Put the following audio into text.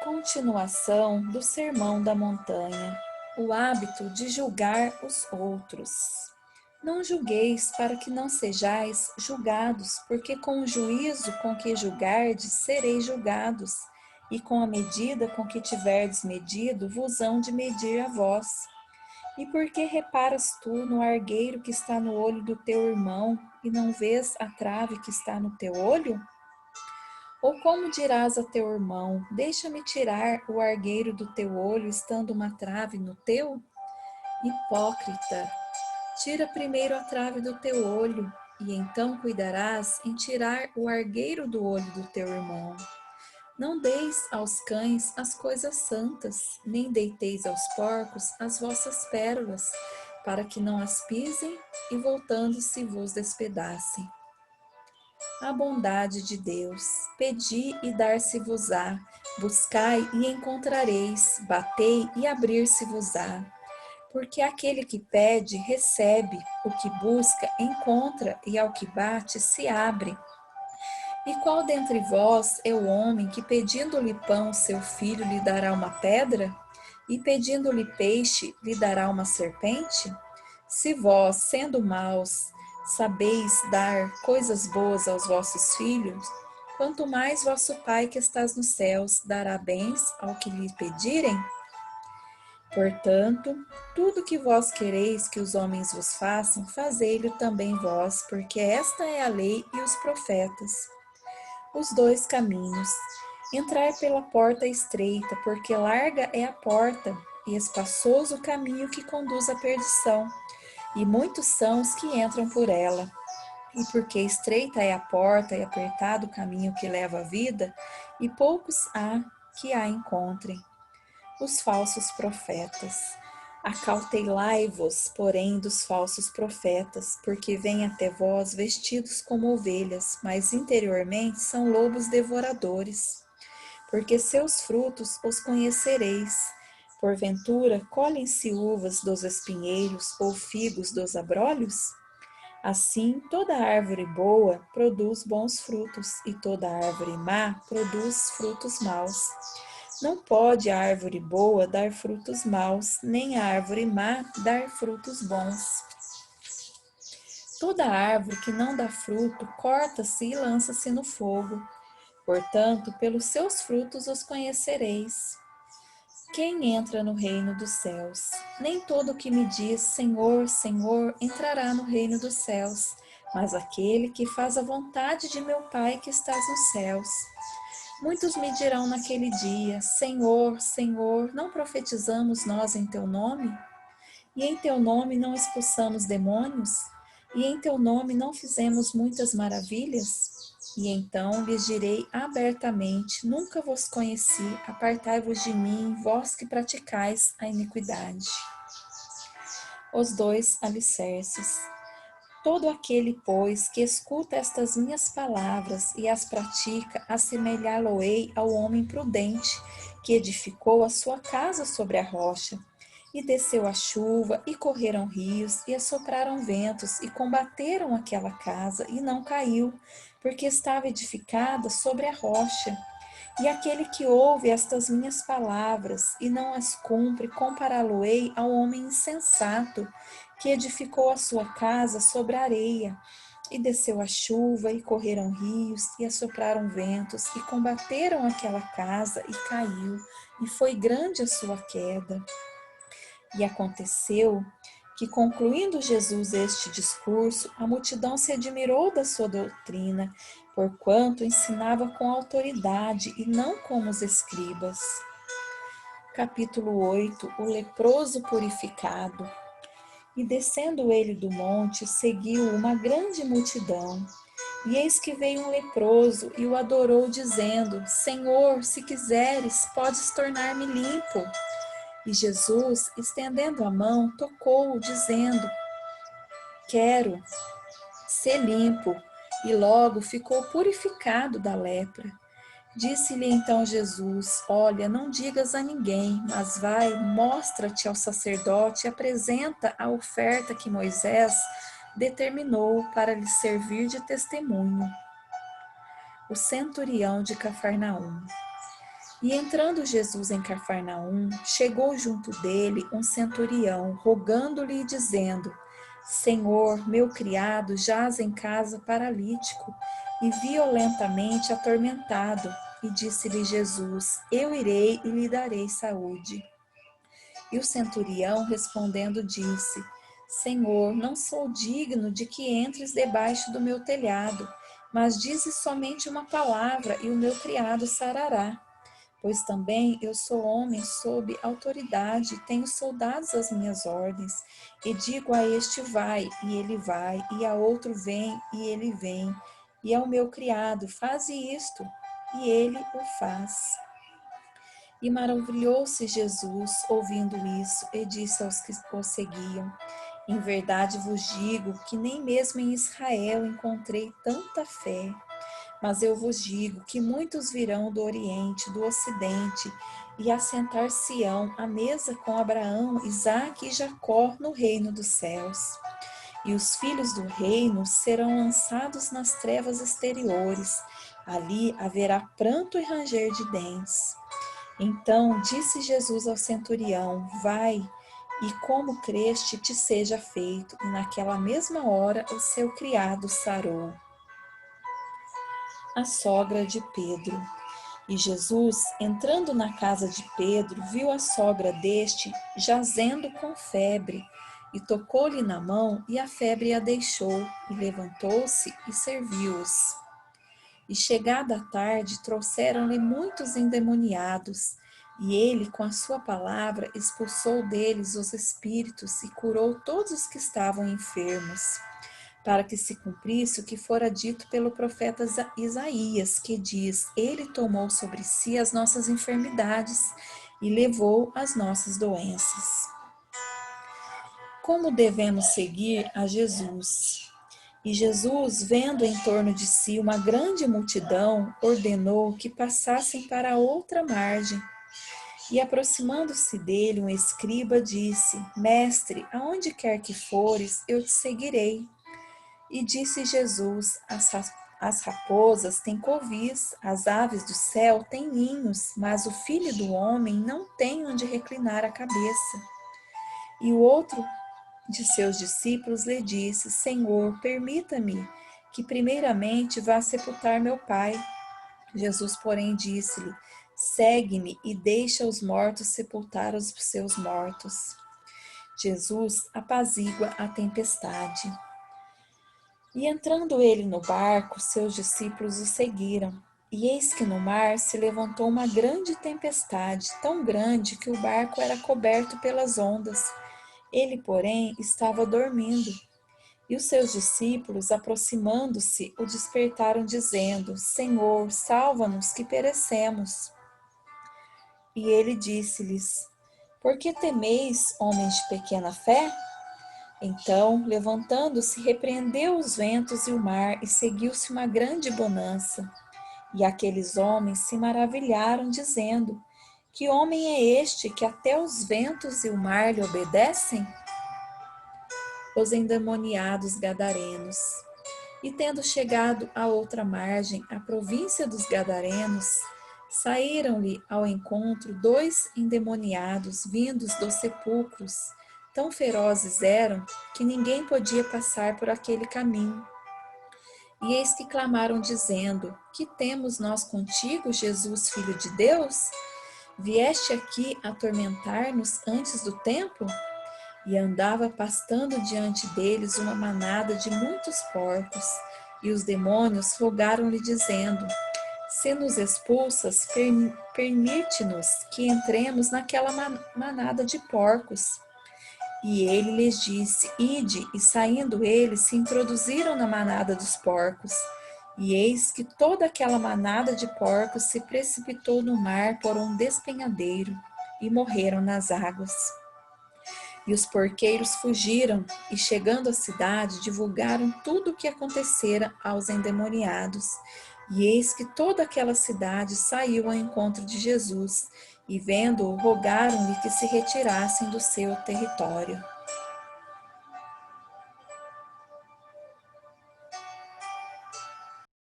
Continuação do Sermão da Montanha. O hábito de julgar os outros. Não julgueis para que não sejais julgados, porque com o juízo com que julgardes sereis julgados, e com a medida com que tiverdes medido, vos hão de medir a vós. E por que reparas tu no argueiro que está no olho do teu irmão, e não vês a trave que está no teu olho? Ou como dirás a teu irmão, deixa-me tirar o argueiro do teu olho, estando uma trave no teu? Hipócrita, tira primeiro a trave do teu olho, e então cuidarás em tirar o argueiro do olho do teu irmão. Não deis aos cães as coisas santas, nem deiteis aos porcos as vossas pérolas, para que não as pisem e voltando-se vos despedacem. A bondade de Deus. Pedi e dar-se-vos-á, buscai e encontrareis, batei e abrir-se-vos-á. Porque aquele que pede, recebe, o que busca, encontra, e ao que bate, se abre. E qual dentre vós é o homem que, pedindo-lhe pão, seu filho lhe dará uma pedra? E pedindo-lhe peixe, lhe dará uma serpente? Se vós, sendo maus, sabeis dar coisas boas aos vossos filhos, quanto mais vosso Pai que estás nos céus dará bens ao que lhe pedirem? Portanto, tudo que vós quereis que os homens vos façam, fazei-lo também vós, porque esta é a lei e os profetas. Os dois caminhos. Entrar pela porta estreita, porque larga é a porta, e espaçoso o caminho que conduz à perdição, e muitos são os que entram por ela. E porque estreita é a porta e apertado o caminho que leva à vida, e poucos há que a encontrem. Os falsos profetas. Acautelai-vos, porém, dos falsos profetas, porque vêm até vós vestidos como ovelhas, mas interiormente são lobos devoradores. Porque seus frutos os conhecereis. Porventura, colhem-se uvas dos espinheiros ou figos dos abrolhos? Assim, toda árvore boa produz bons frutos, e toda árvore má produz frutos maus. Não pode a árvore boa dar frutos maus, nem a árvore má dar frutos bons. Toda árvore que não dá fruto, corta-se e lança-se no fogo. Portanto, pelos seus frutos os conhecereis. Quem entra no reino dos céus? Nem todo que me diz Senhor, Senhor, entrará no reino dos céus, mas aquele que faz a vontade de meu Pai que estás nos céus. Muitos me dirão naquele dia, Senhor, Senhor, não profetizamos nós em teu nome? E em teu nome não expulsamos demônios? E em teu nome não fizemos muitas maravilhas? E então lhes direi abertamente, nunca vos conheci, apartai-vos de mim, vós que praticais a iniquidade. Os dois alicerces. Todo aquele, pois, que escuta estas minhas palavras e as pratica, assemelhá-lo-ei ao homem prudente, que edificou a sua casa sobre a rocha. E desceu a chuva, e correram rios, e assopraram ventos, e combateram aquela casa, e não caiu, porque estava edificada sobre a rocha. E aquele que ouve estas minhas palavras e não as cumpre, compará-lo-ei ao homem insensato, que edificou a sua casa sobre a areia. E desceu a chuva, e correram rios, e assopraram ventos, e combateram aquela casa, e caiu, e foi grande a sua queda. E aconteceu que, concluindo Jesus este discurso, a multidão se admirou da sua doutrina, porquanto ensinava com autoridade e não como os escribas. Capítulo 8. O leproso purificado. E descendo ele do monte, seguiu uma grande multidão. E eis que veio um leproso e o adorou, dizendo, Senhor, se quiseres, podes tornar-me limpo. E Jesus, estendendo a mão, tocou-o, dizendo, quero ser limpo. E logo ficou purificado da lepra. Disse-lhe então Jesus, olha, não digas a ninguém, mas vai, mostra-te ao sacerdote e apresenta a oferta que Moisés determinou para lhe servir de testemunho. O centurião de Cafarnaum. E entrando Jesus em Cafarnaum, chegou junto dele um centurião, rogando-lhe e dizendo: Senhor, meu criado jaz em casa paralítico e violentamente atormentado. E disse-lhe Jesus: Eu irei e lhe darei saúde. E o centurião, respondendo, disse: Senhor, não sou digno de que entres debaixo do meu telhado, mas dizes somente uma palavra e o meu criado sarará. Pois também eu sou homem sob autoridade, tenho soldados às minhas ordens, e digo a este vai, e ele vai, e a outro vem, e ele vem, e ao meu criado, faze isto, e ele o faz. E maravilhou-se Jesus ouvindo isso, e disse aos que o seguiam: Em verdade vos digo que nem mesmo em Israel encontrei tanta fé. Mas eu vos digo que muitos virão do Oriente, do Ocidente, e assentar-se-ão à mesa com Abraão, Isaque e Jacó no reino dos céus. E os filhos do reino serão lançados nas trevas exteriores. Ali haverá pranto e ranger de dentes. Então disse Jesus ao centurião: Vai, e como creste te seja feito. E naquela mesma hora o seu criado sarou. A sogra de Pedro. E Jesus, entrando na casa de Pedro, viu a sogra deste jazendo com febre, e tocou-lhe na mão, e a febre a deixou, e levantou-se e serviu-os. E chegada a tarde, trouxeram-lhe muitos endemoniados, e ele, com a sua palavra, expulsou deles os espíritos e curou todos os que estavam enfermos, para que se cumprisse o que fora dito pelo profeta Isaías, que diz: Ele tomou sobre si as nossas enfermidades e levou as nossas doenças. Como devemos seguir a Jesus? E Jesus, vendo em torno de si uma grande multidão, ordenou que passassem para a outra margem. E aproximando-se dele, um escriba disse: Mestre, aonde quer que fores, eu te seguirei. E disse Jesus: As raposas têm covis, as aves do céu têm ninhos, mas o filho do homem não tem onde reclinar a cabeça. E o outro de seus discípulos lhe disse: Senhor, permita-me que primeiramente vá sepultar meu pai. Jesus, porém, disse-lhe: Segue-me e deixa os mortos sepultar os seus mortos. Jesus apazigua a tempestade. E entrando ele no barco, seus discípulos o seguiram. E eis que no mar se levantou uma grande tempestade, tão grande que o barco era coberto pelas ondas. Ele, porém, estava dormindo. E os seus discípulos, aproximando-se, o despertaram, dizendo: Senhor, salva-nos, que perecemos. E ele disse-lhes: Por que temeis, homens de pequena fé? Então, levantando-se, repreendeu os ventos e o mar, e seguiu-se uma grande bonança. E aqueles homens se maravilharam, dizendo: Que homem é este que até os ventos e o mar lhe obedecem? Os endemoniados gadarenos. E tendo chegado à outra margem, a província dos Gadarenos, saíram-lhe ao encontro 2 endemoniados vindos dos sepulcros. Tão ferozes eram que ninguém podia passar por aquele caminho. E eis que clamaram, dizendo: Que temos nós contigo, Jesus, Filho de Deus? Vieste aqui atormentar-nos antes do tempo? E andava pastando diante deles uma manada de muitos porcos. E os demônios rogaram-lhe, dizendo: Se nos expulsas, permite-nos que entremos naquela manada de porcos. E ele lhes disse: Ide. E saindo eles, se introduziram na manada dos porcos. E eis que toda aquela manada de porcos se precipitou no mar por um despenhadeiro e morreram nas águas. E os porqueiros fugiram, e chegando à cidade, divulgaram tudo o que acontecera aos endemoniados. E eis que toda aquela cidade saiu ao encontro de Jesus, e vendo-o, rogaram-lhe que se retirassem do seu território.